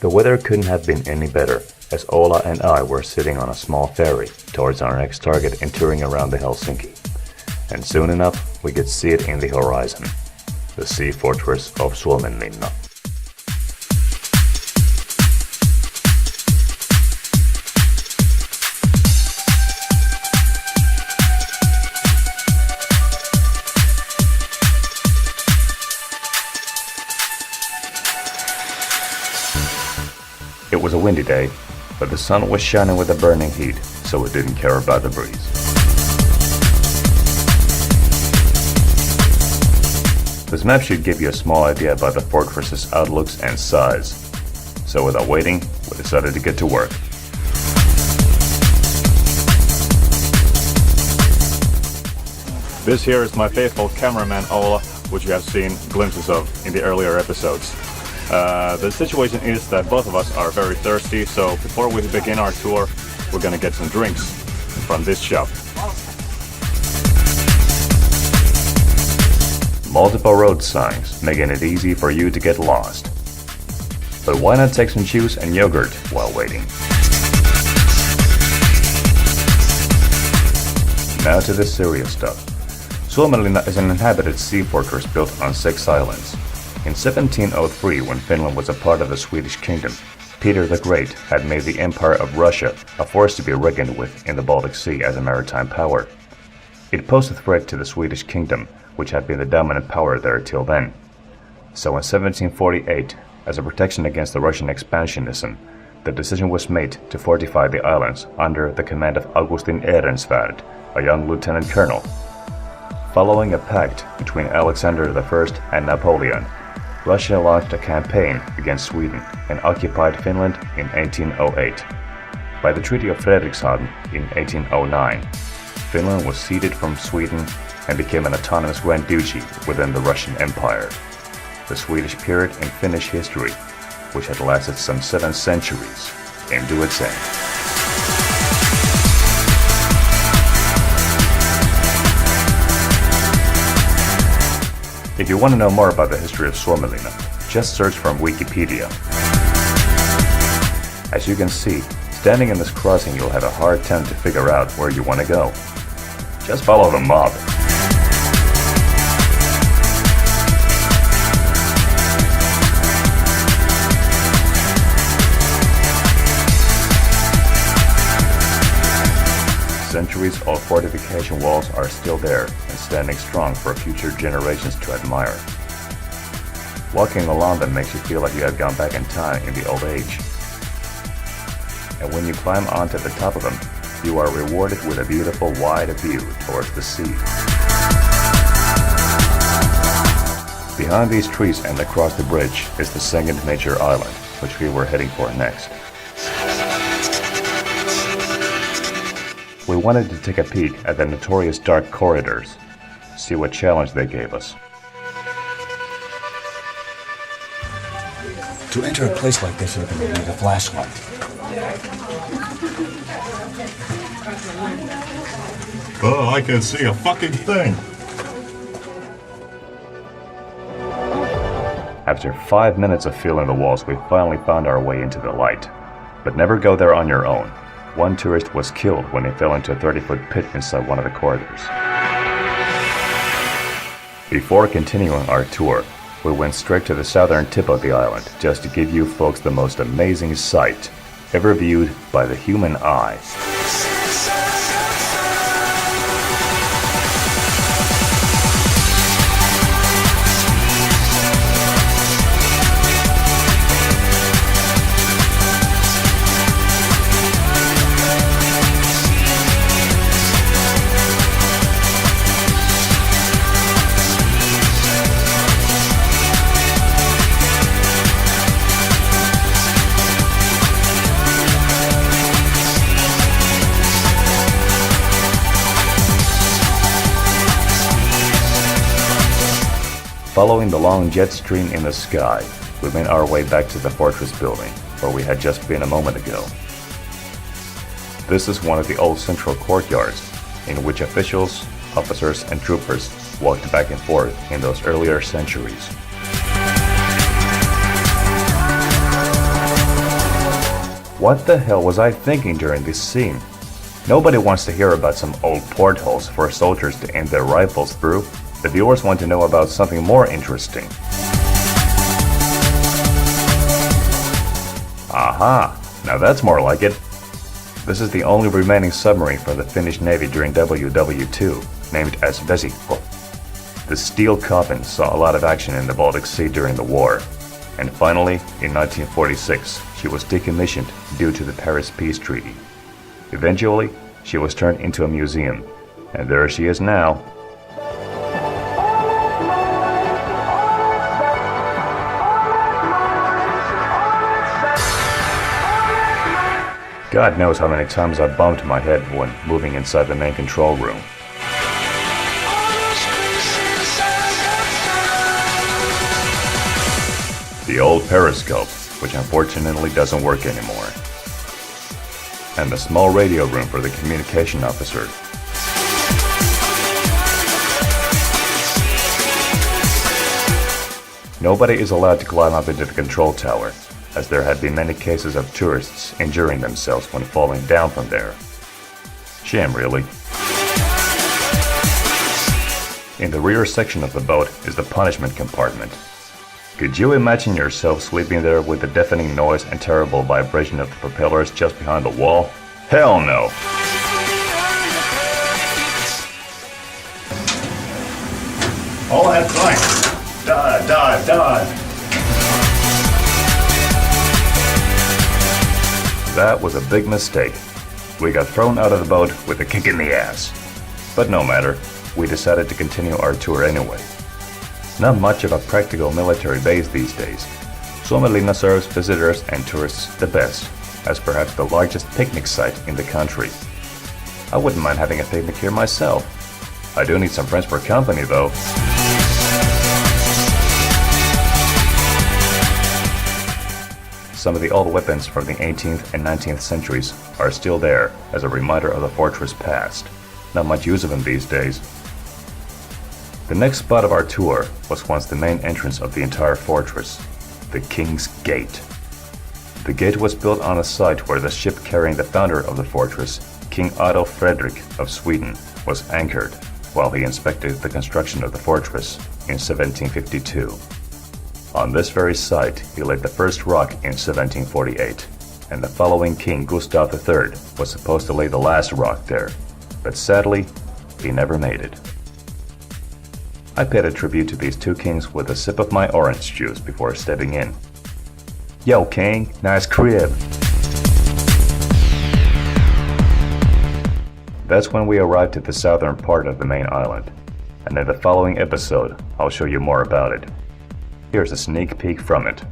The weather couldn't have been any better, as Ola and I were sitting on a small ferry towards our next target and touring around the Helsinki. And soon enough, we could see it in the horizon, the sea fortress of Suomenlinna. It was a windy day, but the sun was shining with a burning heat, so it didn't care about the breeze. This map should give you a small idea about the fortress's outlooks and size. So without waiting, we decided to get to work. This here is my faithful cameraman Ola, which you have seen glimpses of in the earlier episodes. The situation is that both of us are very thirsty, so before we begin our tour, we're gonna get some drinks from this shop. Multiple road signs, making it easy for you to get lost. But why not take some juice and yogurt while waiting? Now to the serious stuff. Suomenlinna is an inhabited sea fortress built on 6 islands. In 1703, when Finland was a part of the Swedish kingdom, Peter the Great had made the Empire of Russia a force to be reckoned with in the Baltic Sea as a maritime power. It posed a threat to the Swedish kingdom, which had been the dominant power there till then. So in 1748, as a protection against the Russian expansionism, the decision was made to fortify the islands under the command of Augustin Ehrensvärd, a young lieutenant colonel. Following a pact between Alexander I and Napoleon, Russia launched a campaign against Sweden and occupied Finland in 1808. By the Treaty of Fredrikshamn in 1809, Finland was ceded from Sweden and became an autonomous Grand Duchy within the Russian Empire. The Swedish period in Finnish history, which had lasted some 7 centuries, came to its end. If you want to know more about the history of Suomenlinna, just search from Wikipedia. As you can see, standing in this crossing you'll have a hard time to figure out where you want to go. Just follow the mob. Centuries-old fortification walls are still there and standing strong for future generations to admire. Walking along them makes you feel like you have gone back in time in the old age. And when you climb onto the top of them, you are rewarded with a beautiful wide view towards the sea. Behind these trees and across the bridge is the second major island, which we were heading for next. We wanted to take a peek at the notorious dark corridors, see what challenge they gave us. To enter a place like this, you're going to need a flashlight. Oh, I can see a fucking thing! After 5 minutes of feeling the walls, we finally found our way into the light. But never go there on your own. One tourist was killed when he fell into a 30-foot pit inside one of the corridors. Before continuing our tour, we went straight to the southern tip of the island just to give you folks the most amazing sight ever viewed by the human eye. Following the long jet stream in the sky, we made our way back to the fortress building, where we had just been a moment ago. This is one of the old central courtyards, in which officials, officers, and troopers walked back and forth in those earlier centuries. What the hell was I thinking during this scene? Nobody wants to hear about some old portholes for soldiers to aim their rifles through. The viewers want to know about something more interesting. Aha! Now that's more like it. This is the only remaining submarine from the Finnish Navy during WW2, named as Vesikko. The steel coffin saw a lot of action in the Baltic Sea during the war, and finally, in 1946, she was decommissioned due to the Paris Peace Treaty. Eventually, she was turned into a museum, and there she is now. God knows how many times I bumped my head when moving inside the main control room. The old periscope, which unfortunately doesn't work anymore. And the small radio room for the communication officer. Nobody is allowed to climb up into the control tower, as there had been many cases of tourists injuring themselves when falling down from there. Shame, really. In the rear section of the boat is the punishment compartment. Could you imagine yourself sleeping there with the deafening noise and terrible vibration of the propellers just behind the wall? Hell no! All hands fine! Dive, dive, dive! That was a big mistake. We got thrown out of the boat with a kick in the ass. But no matter, we decided to continue our tour anyway. Not much of a practical military base these days. Suomenlinna serves visitors and tourists the best, as perhaps the largest picnic site in the country. I wouldn't mind having a picnic here myself. I do need some friends for company though. Some of the old weapons from the 18th and 19th centuries are still there as a reminder of the fortress past. Not much use of them these days. The next spot of our tour was once the main entrance of the entire fortress, the King's Gate. The gate was built on a site where the ship carrying the founder of the fortress, King Adolf Fredrik of Sweden, was anchored while he inspected the construction of the fortress in 1752. On this very site, he laid the first rock in 1748, and the following king, Gustav III, was supposed to lay the last rock there, but sadly, he never made it. I paid a tribute to these two kings with a sip of my orange juice before stepping in. Yo, king, nice crib! That's when we arrived at the southern part of the main island, and in the following episode, I'll show you more about it. Here's a sneak peek from it.